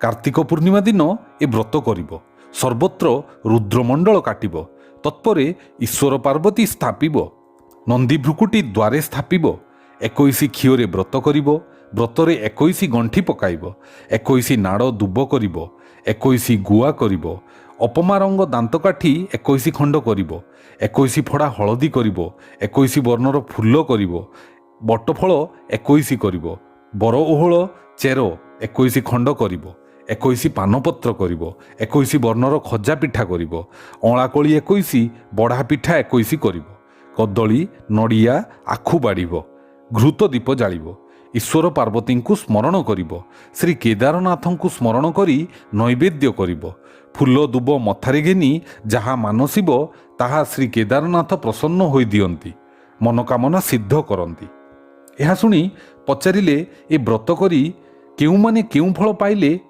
कार्तिक पूर्णिमा दिन ए व्रत करिब। सर्वत्र रुद्रमंडल काटिब। तत्परे ईश्वर पार्वती स्थापिब। नंदी भ्रुकुटी द्वारे स्थापिब। 21 घीओरे व्रत करिब। व्रतरे 21 गंठी पकाइब। 21 नाड़ दुब करिब। 21 गुआ करिब। अपमा रंग दांतकाठी 21 खंड करिब। 21 फड़ा हलदी करिब। 21 वर्णर फूल करिब। बटफल 21 करिब। बर ओहळ चेर 21 खंड करिब। 21 पानपत्र करिब। 21 वर्णर खजा पिठा करिब। अँलाकोଳି 21 बढ़ा पिठा 21 करिब। कदली नड़िया आखु बाढ़िब। घृत दीप जालिब। ईश्वर पार्वती को स्मरण करिब। श्री केदारनाथ को स्मरण करी नैवेद्य करिब। फूल दुब मथारे घेनी जहाँ मानसिब ताहा श्री केदारनाथ प्रसन्न होई दियंती। मनोकामना सिद्ध करती। यह शुणी पचारिले ए व्रत करी केउमाने केउ फल पाइले।